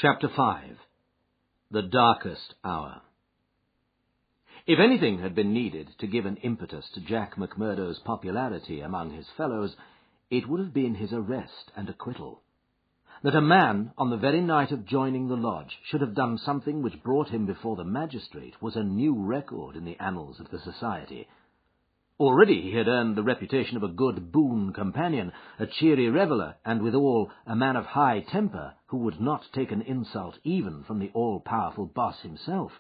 Chapter 5. The Darkest Hour. If anything had been needed to give an impetus to Jack McMurdo's popularity among his fellows, it would have been his arrest and acquittal. That a man, on the very night of joining the lodge, should have done something which brought him before the magistrate was a new record in the annals of the society. Already he had earned the reputation of a good boon companion, a cheery reveller, and withal a man of high temper, who would not take an insult even from the all-powerful boss himself.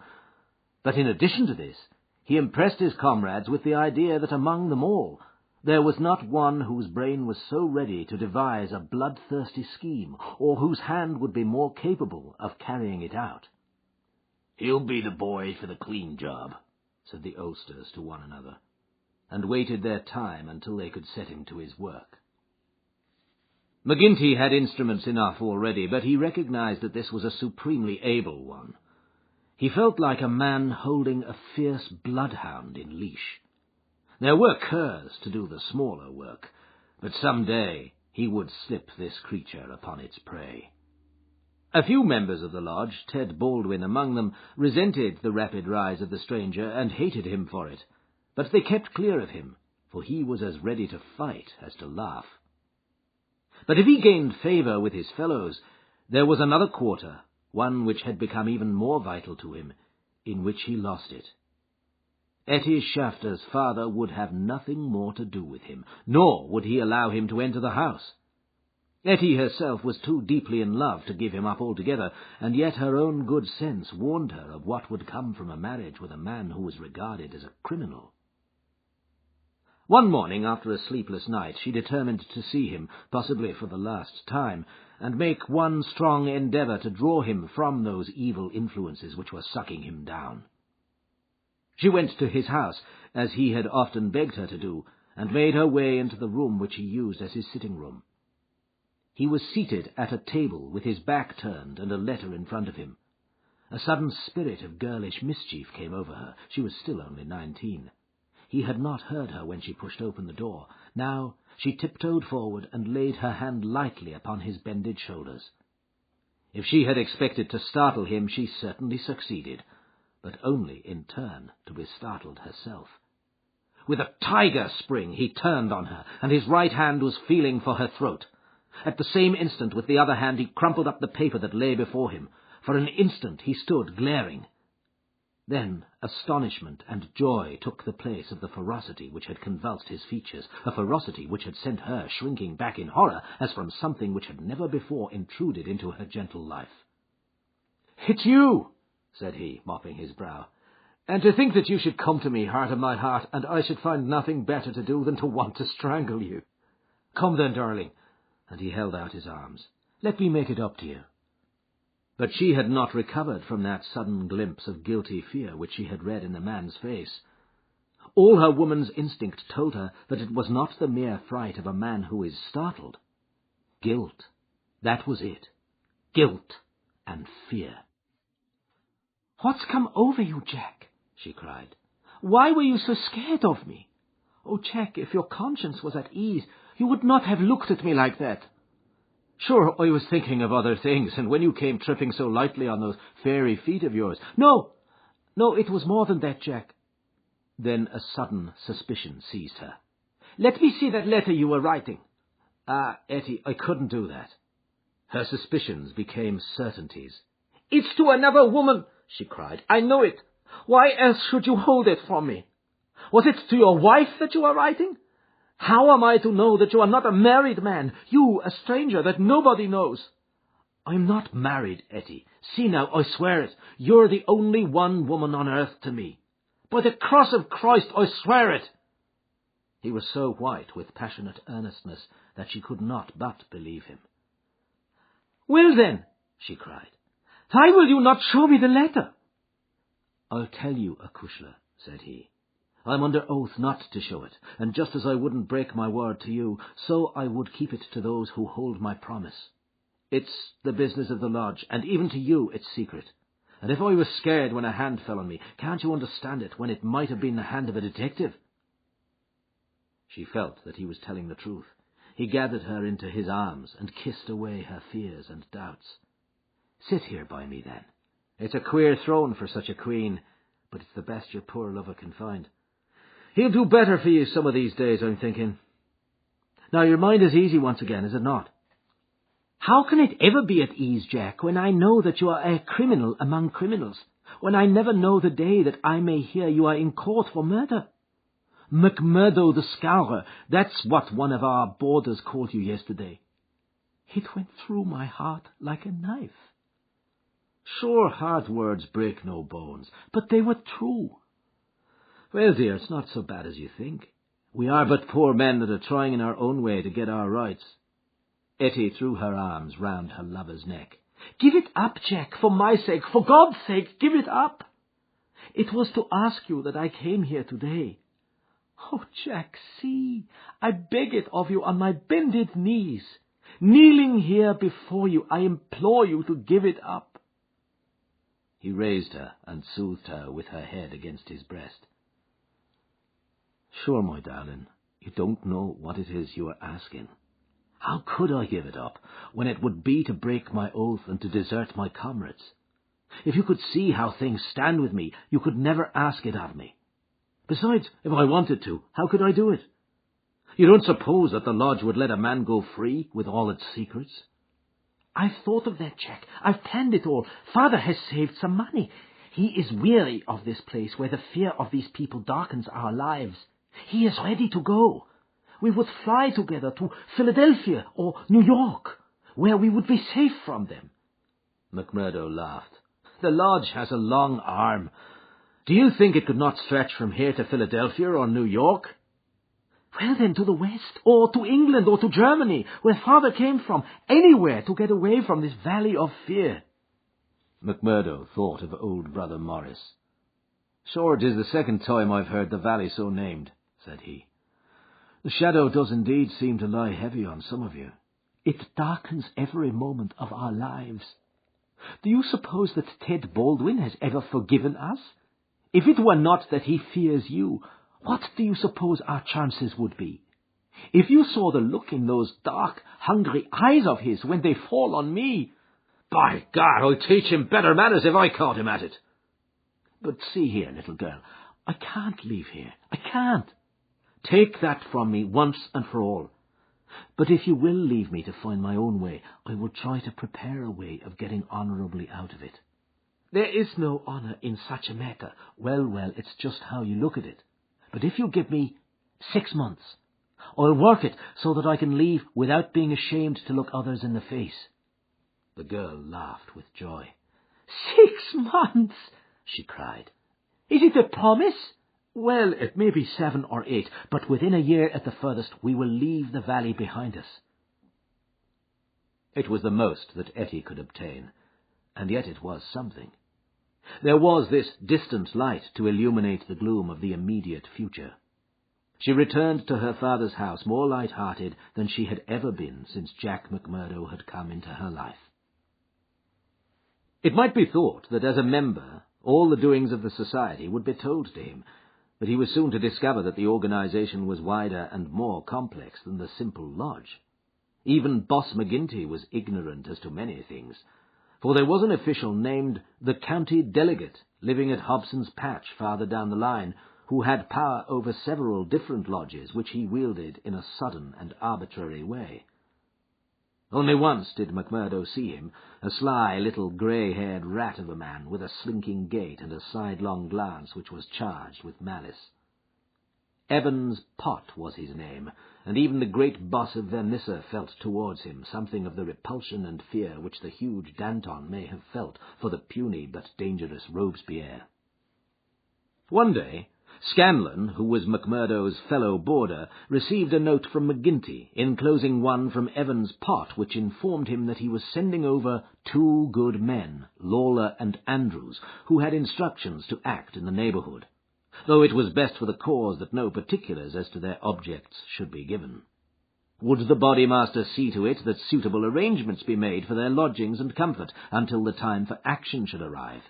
But in addition to this, he impressed his comrades with the idea that among them all there was not one whose brain was so ready to devise a bloodthirsty scheme, or whose hand would be more capable of carrying it out. "He'll be the boy for the clean job," said the oldsters to one another, and waited their time until they could set him to his work. McGinty had instruments enough already, but he recognized that this was a supremely able one. He felt like a man holding a fierce bloodhound in leash. There were curs to do the smaller work, but some day he would slip this creature upon its prey. A few members of the lodge, Ted Baldwin among them, resented the rapid rise of the stranger and hated him for it. But they kept clear of him, for he was as ready to fight as to laugh. But if he gained favour with his fellows, there was another quarter, one which had become even more vital to him, in which he lost it. Etty Shafter's father would have nothing more to do with him, nor would he allow him to enter the house. Etty herself was too deeply in love to give him up altogether, and yet her own good sense warned her of what would come from a marriage with a man who was regarded as a criminal. One morning, after a sleepless night, she determined to see him, possibly for the last time, and make one strong endeavour to draw him from those evil influences which were sucking him down. She went to his house, as he had often begged her to do, and made her way into the room which he used as his sitting-room. He was seated at a table with his back turned and a letter in front of him. A sudden spirit of girlish mischief came over her. She was still only 19. He had not heard her when she pushed open the door. Now she tiptoed forward and laid her hand lightly upon his bended shoulders. If she had expected to startle him, she certainly succeeded, but only in turn to be startled herself. With a tiger spring he turned on her, and his right hand was feeling for her throat. At the same instant, with the other hand, he crumpled up the paper that lay before him. For an instant he stood glaring. Then astonishment and joy took the place of the ferocity which had convulsed his features, a ferocity which had sent her shrinking back in horror as from something which had never before intruded into her gentle life. "It's you," said he, mopping his brow. "And to think that you should come to me, heart of my heart, and I should find nothing better to do than to want to strangle you. Come then, darling," and he held out his arms. "Let me make it up to you." But she had not recovered from that sudden glimpse of guilty fear which she had read in the man's face. All her woman's instinct told her that it was not the mere fright of a man who is startled. Guilt, that was it. Guilt and fear. "What's come over you, Jack?" she cried. "Why were you so scared of me? Oh, Jack, if your conscience was at ease, you would not have looked at me like that." "Sure, I was thinking of other things, and when you came tripping so lightly on those fairy feet of yours—" No, it was more than that, Jack." Then a sudden suspicion seized her. "Let me see that letter you were writing." "Ah, Etty, I couldn't do that." Her suspicions became certainties. "It's to another woman," she cried. "I know it. Why else should you hold it from me? Was it to your wife that you are writing? How am I to know that you are not a married man, you, a stranger that nobody knows?" "I'm not married, Etty. See now, I swear it. You're the only one woman on earth to me." "By the cross of Christ, I swear it." He was so white with passionate earnestness that she could not but believe him. "Well then," she cried, "why will you not show me the letter?" "I'll tell you, Acushla," said he. "I'm under oath not to show it, and just as I wouldn't break my word to you, so I would keep it to those who hold my promise. It's the business of the lodge, and even to you it's secret. And if I was scared when a hand fell on me, can't you understand it when it might have been the hand of a detective?" She felt that he was telling the truth. He gathered her into his arms and kissed away her fears and doubts. Sit here by me, then. It's a queer throne for such a queen, but it's the best your poor lover can find. He'll do better for you some of these days, I'm thinking. Now, your mind is easy once again, is it not? How can it ever be at ease, Jack, when I know that you are a criminal among criminals, when I never know the day that I may hear you are in court for murder? McMurdo the Scourer, that's what one of our boarders called you yesterday. It went through my heart like a knife. Sure, hard words break no bones, but they were true. Well, dear, it's not so bad as you think. We are but poor men that are trying in our own way to get our rights. Etty threw her arms round her lover's neck. Give it up, Jack, for my sake, for God's sake, give it up. It was to ask you that I came here today. Oh, Jack, see, I beg it of you on my bended knees. Kneeling here before you, I implore you to give it up. He raised her and soothed her with her head against his breast. Sure, my darling, you don't know what it is you are asking. How could I give it up, when it would be to break my oath and to desert my comrades? If you could see how things stand with me, you could never ask it of me. Besides, if I wanted to, how could I do it? You don't suppose that the lodge would let a man go free with all its secrets? I've thought of that, Jack. I've planned it all. Father has saved some money. He is weary of this place where the fear of these people darkens our lives. He is ready to go. We would fly together to Philadelphia or New York, where we would be safe from them. McMurdo laughed. The lodge has a long arm. Do you think it could not stretch from here to Philadelphia or New York? Well, then, to the west, or to England, or to Germany, where Father came from, anywhere to get away from this valley of fear. McMurdo thought of old brother Morris. Sure, it is the second time I've heard the valley so named, said he. The shadow does indeed seem to lie heavy on some of you. It darkens every moment of our lives. Do you suppose that Ted Baldwin has ever forgiven us? If it were not that he fears you, what do you suppose our chances would be? If you saw the look in those dark, hungry eyes of his when they fall on me... By God, I'll teach him better manners if I caught him at it. But see here, little girl, I can't leave here. I can't. Take that from me once and for all. But if you will leave me to find my own way, I will try to prepare a way of getting honourably out of it. There is no honour in such a matter. Well, it's just how you look at it. But if you give me 6 months, I'll work it so that I can leave without being ashamed to look others in the face. The girl laughed with joy. 6 months, she cried. Is it a promise? Well, it may be 7 or 8, but within a year at the furthest we will leave the valley behind us. It was the most that Etty could obtain, and yet it was something. There was this distant light to illuminate the gloom of the immediate future. She returned to her father's house more light-hearted than she had ever been since Jack McMurdo had come into her life. It might be thought that as a member all the doings of the society would be told to him, but he was soon to discover that the organization was wider and more complex than the simple lodge. Even Boss McGinty was ignorant as to many things, for there was an official named the County Delegate living at Hobson's Patch farther down the line, who had power over several different lodges which he wielded in a sudden and arbitrary way. Only once did McMurdo see him, a sly little grey-haired rat of a man with a slinking gait and a sidelong glance which was charged with malice. Evans Pott was his name, and even the great boss of Vernissa felt towards him something of the repulsion and fear which the huge Danton may have felt for the puny but dangerous Robespierre. One day, Scanlon, who was McMurdo's fellow boarder, received a note from McGinty, enclosing one from Evans Pott, which informed him that he was sending over 2 good men, Lawler and Andrews, who had instructions to act in the neighbourhood, though it was best for the cause that no particulars as to their objects should be given. Would the bodymaster see to it that suitable arrangements be made for their lodgings and comfort until the time for action should arrive?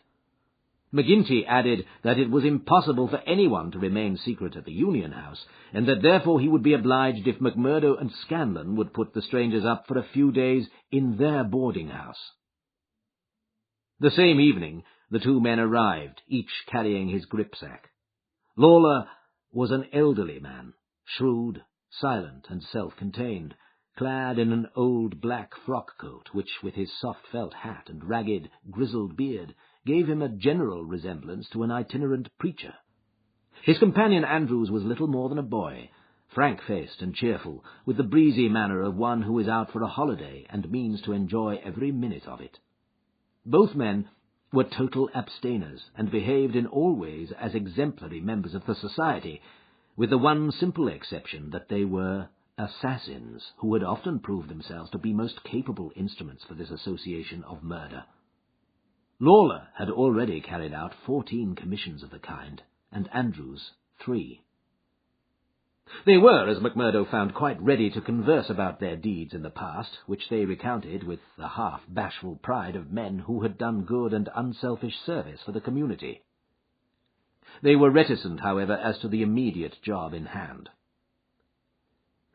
McGinty added that it was impossible for anyone to remain secret at the Union House, and that therefore he would be obliged if McMurdo and Scanlon would put the strangers up for a few days in their boarding-house. The same evening, the two men arrived, each carrying his gripsack. Lawler was an elderly man, shrewd, silent, and self-contained, clad in an old black frock-coat, which, with his soft felt hat and ragged, grizzled beard, gave him a general resemblance to an itinerant preacher. His companion Andrews was little more than a boy, frank-faced and cheerful, with the breezy manner of one who is out for a holiday and means to enjoy every minute of it. Both men were total abstainers, and behaved in all ways as exemplary members of the society, with the one simple exception that they were assassins, who had often proved themselves to be most capable instruments for this association of murder. Lawler had already carried out 14 commissions of the kind, and Andrews 3. They were, as McMurdo found, quite ready to converse about their deeds in the past, which they recounted with the half-bashful pride of men who had done good and unselfish service for the community. They were reticent, however, as to the immediate job in hand.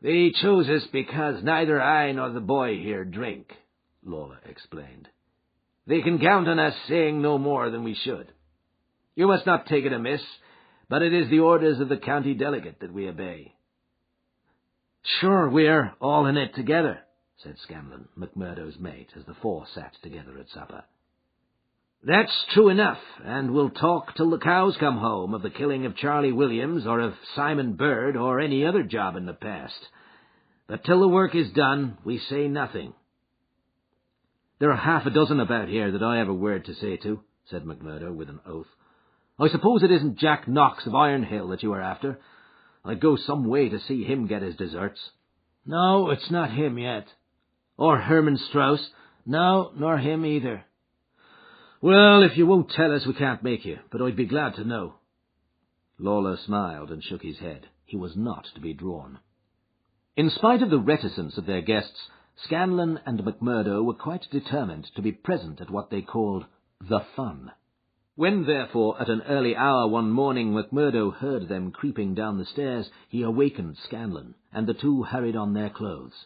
"They chose us because neither I nor the boy here drink," Lawler explained. "They can count on us saying no more than we should. You must not take it amiss, but it is the orders of the county delegate that we obey." "Sure, we're all in it together," said Scanlon, McMurdo's mate, as the four sat together at supper. "That's true enough, and we'll talk till the cows come home of the killing of Charlie Williams, or of Simon Bird, or any other job in the past. But till the work is done, we say nothing." "There are half a dozen about here that I have a word to say to," said McMurdo with an oath. "I suppose it isn't Jack Knox of Ironhill that you are after? I'd go some way to see him get his deserts." "No, it's not him yet." "Or Herman Strauss?" "No, nor him either." "Well, if you won't tell us, we can't make you, but I'd be glad to know." Lawler smiled and shook his head. He was not to be drawn. In spite of the reticence of their guests, Scanlon and McMurdo were quite determined to be present at what they called the fun. When, therefore, at an early hour one morning McMurdo heard them creeping down the stairs, he awakened Scanlon, and the two hurried on their clothes.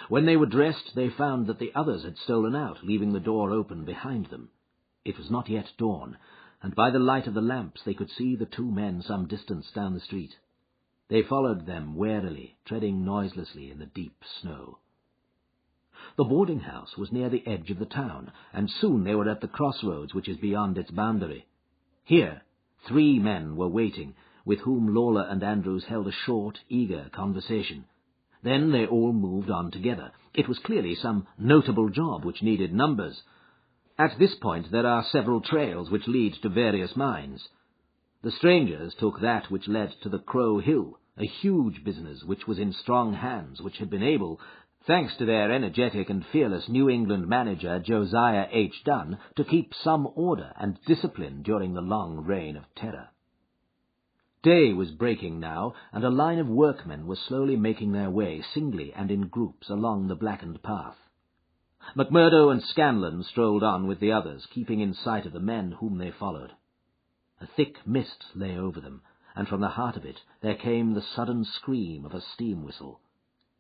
When they were dressed, they found that the others had stolen out, leaving the door open behind them. It was not yet dawn, and by the light of the lamps they could see the two men some distance down the street. They followed them warily, treading noiselessly in the deep snow. The boarding-house was near the edge of the town, and soon they were at the crossroads which is beyond its boundary. Here 3 men were waiting, with whom Lawler and Andrews held a short, eager conversation. Then they all moved on together. It was clearly some notable job which needed numbers. At this point there are several trails which lead to various mines. The strangers took that which led to the Crow Hill, a huge business which was in strong hands, which had been able, thanks to their energetic and fearless New England manager Josiah H. Dunn, to keep some order and discipline during the long reign of terror. Day was breaking now, and a line of workmen were slowly making their way, singly and in groups, along the blackened path. McMurdo and Scanlon strolled on with the others, keeping in sight of the men whom they followed. A thick mist lay over them, and from the heart of it there came the sudden scream of a steam whistle.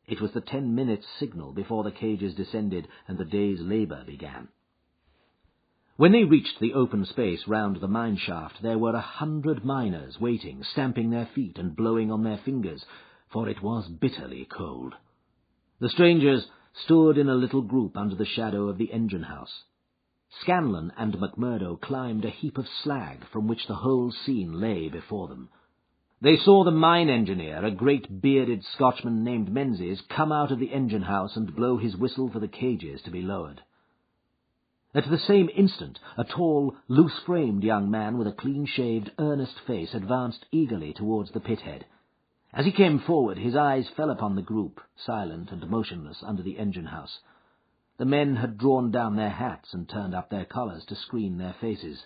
It was the 10-minute signal before the cages descended and the day's labour began. When they reached the open space round the mine shaft, there were 100 miners waiting, stamping their feet and blowing on their fingers, for it was bitterly cold. The strangers stood in a little group under the shadow of the engine-house. Scanlon and McMurdo climbed a heap of slag from which the whole scene lay before them. They saw the mine engineer, a great bearded Scotchman named Menzies, come out of the engine-house and blow his whistle for the cages to be lowered. At the same instant, a tall, loose-framed young man with a clean-shaved, earnest face advanced eagerly towards the pit-head. As he came forward, his eyes fell upon the group, silent and motionless under the engine-house. The men had drawn down their hats and turned up their collars to screen their faces.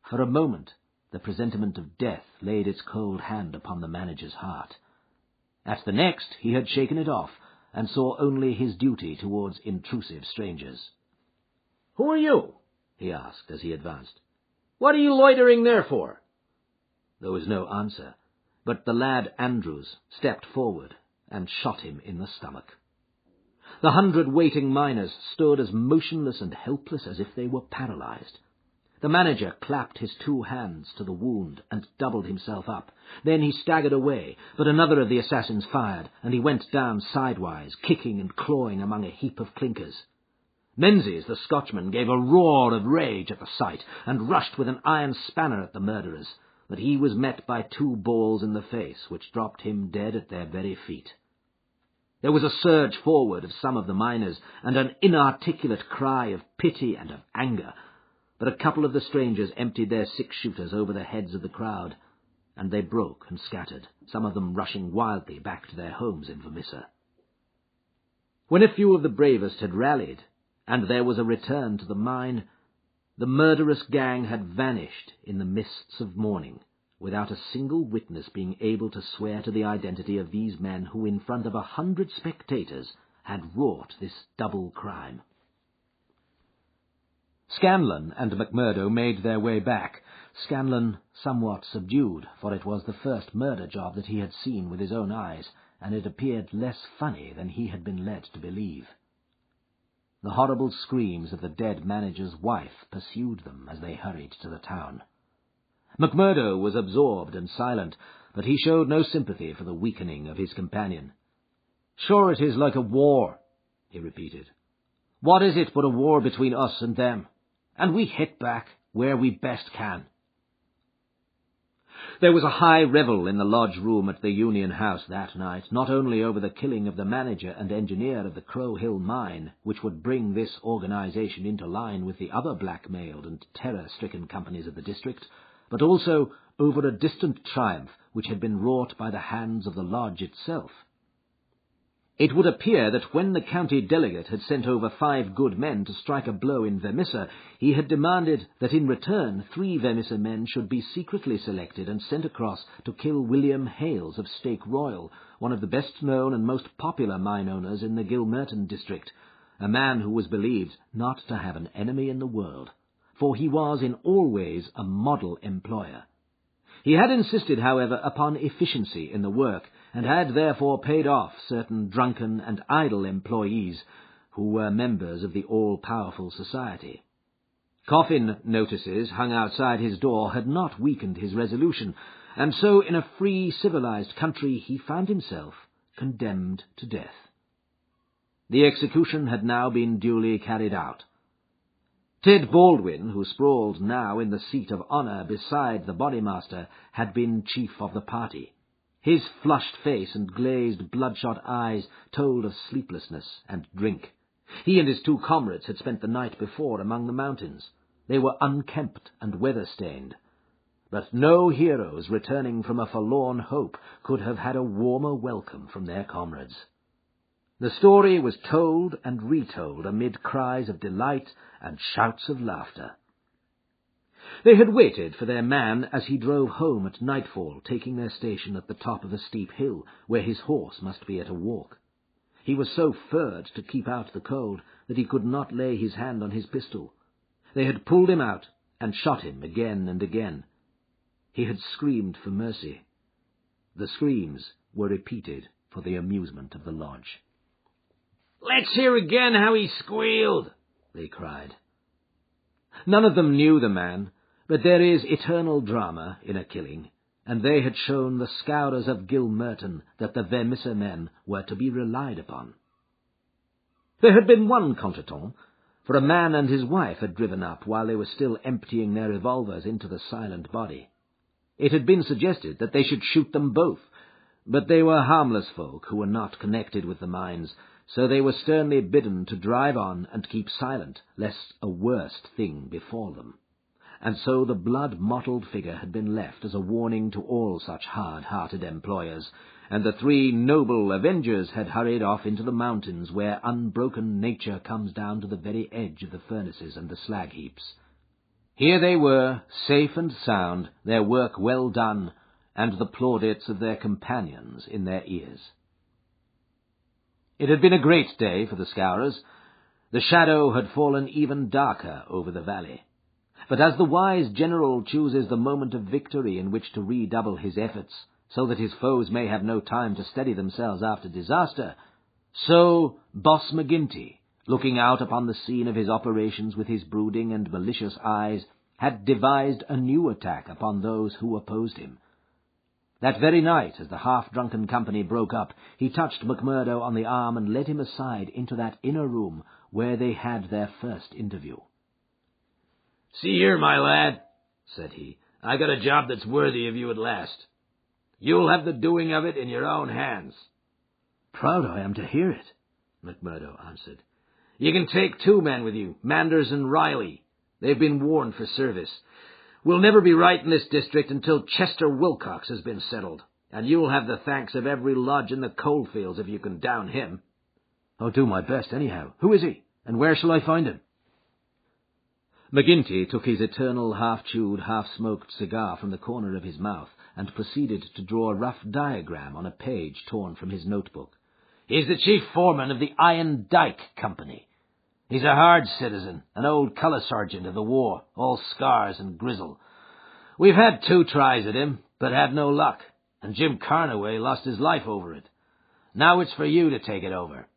For a moment, the presentiment of death laid its cold hand upon the manager's heart. At the next, he had shaken it off, and saw only his duty towards intrusive strangers. "Who are you?" he asked as he advanced. "What are you loitering there for?" There was no answer, but the lad Andrews stepped forward and shot him in the stomach. The 100 waiting miners stood as motionless and helpless as if they were paralyzed. The manager clapped his 2 hands to the wound and doubled himself up. Then he staggered away, but another of the assassins fired, and he went down sidewise, kicking and clawing among a heap of clinkers. Menzies, the Scotchman, gave a roar of rage at the sight, and rushed with an iron spanner at the murderers, but he was met by 2 balls in the face, which dropped him dead at their very feet. There was a surge forward of some of the miners, and an inarticulate cry of pity and of anger, but a couple of the strangers emptied their 6-shooters over the heads of the crowd, and they broke and scattered, some of them rushing wildly back to their homes in Vermissa. When a few of the bravest had rallied, and there was a return to the mine, the murderous gang had vanished in the mists of morning, without a single witness being able to swear to the identity of these men who, in front of 100 spectators, had wrought this double crime. Scanlon and McMurdo made their way back, Scanlon somewhat subdued, for it was the first murder job that he had seen with his own eyes, and it appeared less funny than he had been led to believe. The horrible screams of the dead manager's wife pursued them as they hurried to the town. McMurdo was absorbed and silent, but he showed no sympathy for the weakening of his companion. "Sure it is like a war," he repeated. "What is it but a war between us and them? And we hit back where we best can." There was a high revel in the lodge room at the Union House that night, not only over the killing of the manager and engineer of the Crow Hill mine, which would bring this organization into line with the other blackmailed and terror-stricken companies of the district, but also over a distant triumph which had been wrought by the hands of the lodge itself. It would appear that when the county delegate had sent over 5 good men to strike a blow in Vermissa, he had demanded that in return 3 Vermissa men should be secretly selected and sent across to kill William Hales of Stake Royal, one of the best-known and most popular mine owners in the Gilmerton district, a man who was believed not to have an enemy in the world, for he was in all ways a model employer. He had insisted, however, upon efficiency in the work, and had therefore paid off certain drunken and idle employees who were members of the all-powerful society. Coffin notices hung outside his door had not weakened his resolution, and so in a free, civilized country he found himself condemned to death. The execution had now been duly carried out. Ted Baldwin, who sprawled now in the seat of honour beside the bodymaster, had been chief of the party. His flushed face and glazed, bloodshot eyes told of sleeplessness and drink. He and his 2 comrades had spent the night before among the mountains. They were unkempt and weather-stained. But no heroes returning from a forlorn hope could have had a warmer welcome from their comrades. The story was told and retold amid cries of delight and shouts of laughter. They had waited for their man as he drove home at nightfall, taking their station at the top of a steep hill, where his horse must be at a walk. He was so furred to keep out the cold that he could not lay his hand on his pistol. They had pulled him out and shot him again and again. He had screamed for mercy. The screams were repeated for the amusement of the lodge. "Let's hear again how he squealed," they cried. None of them knew the man, but there is eternal drama in a killing, and they had shown the scourers of Gilmerton that the Vermissa men were to be relied upon. There had been one contretemps, for a man and his wife had driven up while they were still emptying their revolvers into the silent body. It had been suggested that they should shoot them both, but they were harmless folk who were not connected with the mines, so they were sternly bidden to drive on and keep silent, lest a worst thing befall them. And so the blood-mottled figure had been left as a warning to all such hard-hearted employers, and the 3 noble avengers had hurried off into the mountains where unbroken nature comes down to the very edge of the furnaces and the slag heaps. Here they were, safe and sound, their work well done, and the plaudits of their companions in their ears. It had been a great day for the scourers. The shadow had fallen even darker over the valley. But as the wise general chooses the moment of victory in which to redouble his efforts, so that his foes may have no time to steady themselves after disaster, So Boss McGinty, looking out upon the scene of his operations with his brooding and malicious eyes, had devised a new attack upon those who opposed him. That very night, as the half-drunken company broke up, he touched McMurdo on the arm and led him aside into that inner room where they had their first interview. "See here, my lad," said he, "I got a job that's worthy of you at last. You'll have the doing of it in your own hands." "Proud I am to hear it," McMurdo answered. "You can take 2 men with you, Manders and Riley. They've been warned for service. We'll never be right in this district until Chester Wilcox has been settled, and you'll have the thanks of every lodge in the coalfields if you can down him." "I'll do my best anyhow. Who is he, and where shall I find him?" McGinty took his eternal half-chewed, half-smoked cigar from the corner of his mouth and proceeded to draw a rough diagram on a page torn from his notebook. "He's the chief foreman of the Iron Dyke Company. He's a hard citizen, an old colour sergeant of the war, all scars and grizzle. We've had 2 tries at him, but had no luck, and Jim Carnaway lost his life over it. Now it's for you to take it over.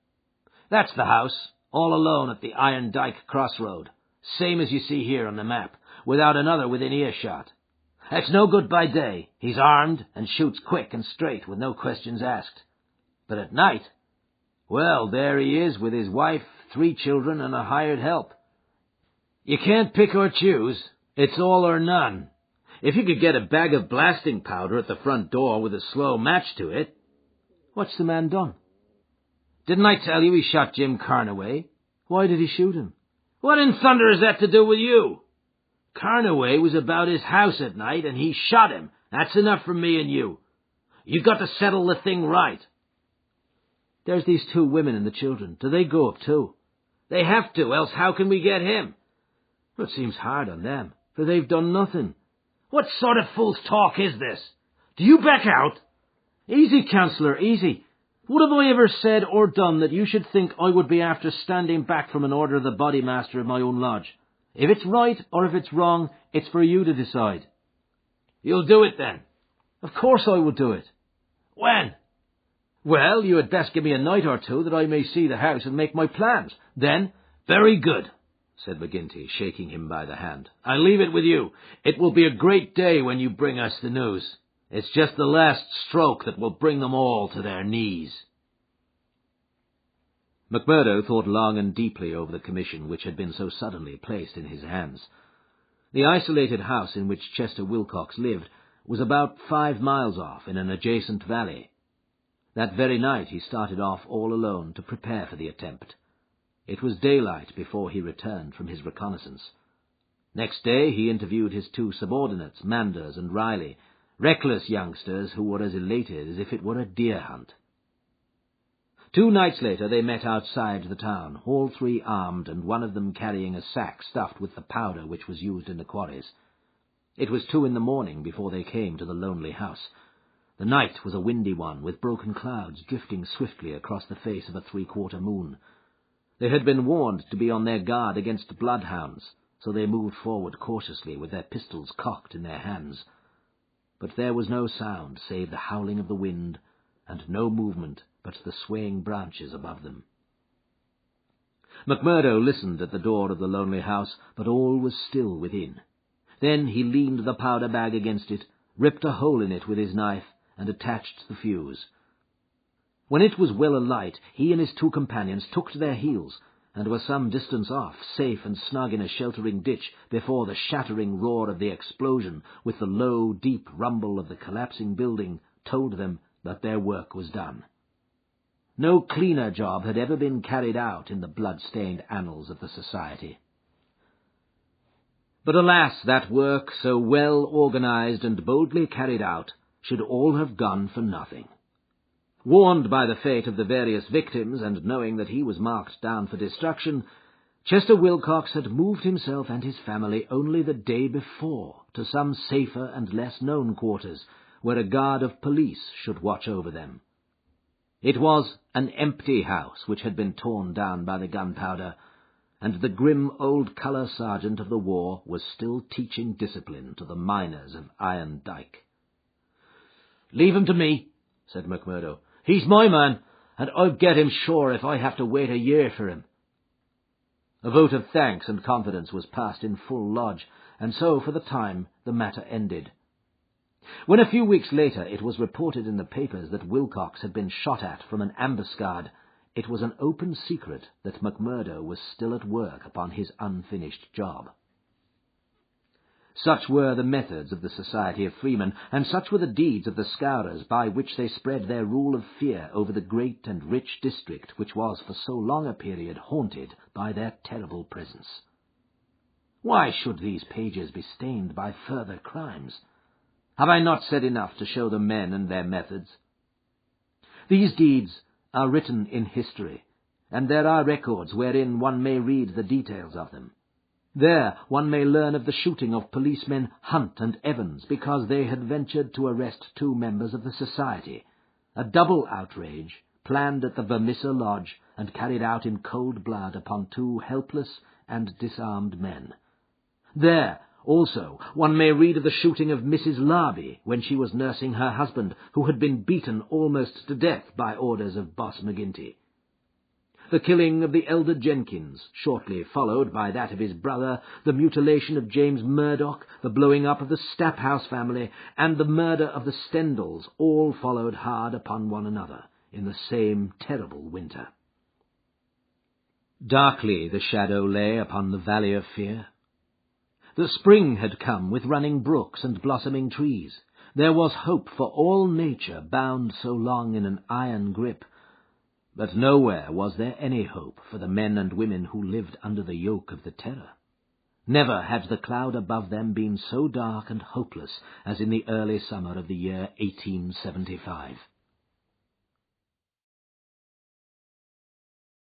That's the house, all alone at the Iron Dyke crossroad, same as you see here on the map, without another within earshot. It's no good by day. He's armed and shoots quick and straight with no questions asked. But at night, well, there he is with his wife, 3 children, and a hired help. You can't pick or choose. It's all or none. If you could get a bag of blasting powder at the front door with a slow match to it..." "What's the man done?" "Didn't I tell you he shot Jim Carnaway?" "Why did he shoot him?" "What in thunder has that to do with you? Carnaway was about his house at night, and he shot him. That's enough for me and you. You've got to settle the thing right." "There's these 2 women and the children. Do they go up too?" "They have to, else how can we get him?" "It seems hard on them, for they've done nothing." "What sort of fool's talk is this? Do you back out?" "Easy, Councillor, easy. What have I ever said or done that you should think I would be after standing back from an order of the bodymaster of my own lodge? If it's right or if it's wrong, it's for you to decide." "You'll do it then?" "Of course I will do it." "When?" "Well, you had best give me a night or 2 that I may see the house and make my plans. Then..." "Very good," said McGinty, shaking him by the hand. "I leave it with you. It will be a great day when you bring us the news. It's just the last stroke that will bring them all to their knees." McMurdo thought long and deeply over the commission which had been so suddenly placed in his hands. The isolated house in which Chester Wilcox lived was about 5 miles off in an adjacent valley. That very night he started off all alone to prepare for the attempt. It was daylight before he returned from his reconnaissance. Next day he interviewed his 2 subordinates, Manders and Riley, reckless youngsters who were as elated as if it were a deer hunt. 2 nights later they met outside the town, all 3 armed and one of them carrying a sack stuffed with the powder which was used in the quarries. It was 2 in the morning before they came to the lonely house. The night was a windy one, with broken clouds drifting swiftly across the face of a 3/4 moon. They had been warned to be on their guard against bloodhounds, so they moved forward cautiously with their pistols cocked in their hands. But there was no sound save the howling of the wind, and no movement but the swaying branches above them. McMurdo listened at the door of the lonely house, but all was still within. Then he leaned the powder bag against it, ripped a hole in it with his knife, and attached the fuse. When it was well alight, he and his 2 companions took to their heels, and were some distance off, safe and snug in a sheltering ditch, before the shattering roar of the explosion, with the low, deep rumble of the collapsing building, told them that their work was done. No cleaner job had ever been carried out in the blood-stained annals of the society. But alas, that work, so well organized and boldly carried out, should all have gone for nothing. Warned by the fate of the various victims, and knowing that he was marked down for destruction, Chester Wilcox had moved himself and his family only the day before to some safer and less known quarters, where a guard of police should watch over them. It was an empty house which had been torn down by the gunpowder, and the grim old colour sergeant of the war was still teaching discipline to the miners of Iron Dyke. "Leave him to me," said McMurdo. "He's my man, and I'll get him sure if I have to wait a year for him." A vote of thanks and confidence was passed in full lodge, and so, for the time, the matter ended. When a few weeks later it was reported in the papers that Wilcox had been shot at from an ambuscade, it was an open secret that McMurdo was still at work upon his unfinished job. Such were the methods of the Society of Freemen, and such were the deeds of the Scourers by which they spread their rule of fear over the great and rich district which was for so long a period haunted by their terrible presence. Why should these pages be stained by further crimes? Have I not said enough to show the men and their methods? These deeds are written in history, and there are records wherein one may read the details of them. There one may learn of the shooting of policemen Hunt and Evans because they had ventured to arrest 2 members of the society, a double outrage planned at the Vermissa Lodge and carried out in cold blood upon 2 helpless and disarmed men. There, also, one may read of the shooting of Mrs. Larby when she was nursing her husband, who had been beaten almost to death by orders of Boss McGinty. The killing of the elder Jenkins, shortly followed by that of his brother, the mutilation of James Murdoch, the blowing up of the Staphouse family, and the murder of the Stendals all followed hard upon one another in the same terrible winter. Darkly the shadow lay upon the valley of fear. The spring had come with running brooks and blossoming trees. There was hope for all nature bound so long in an iron grip. But nowhere was there any hope for the men and women who lived under the yoke of the terror. Never had the cloud above them been so dark and hopeless as in the early summer of the year 1875.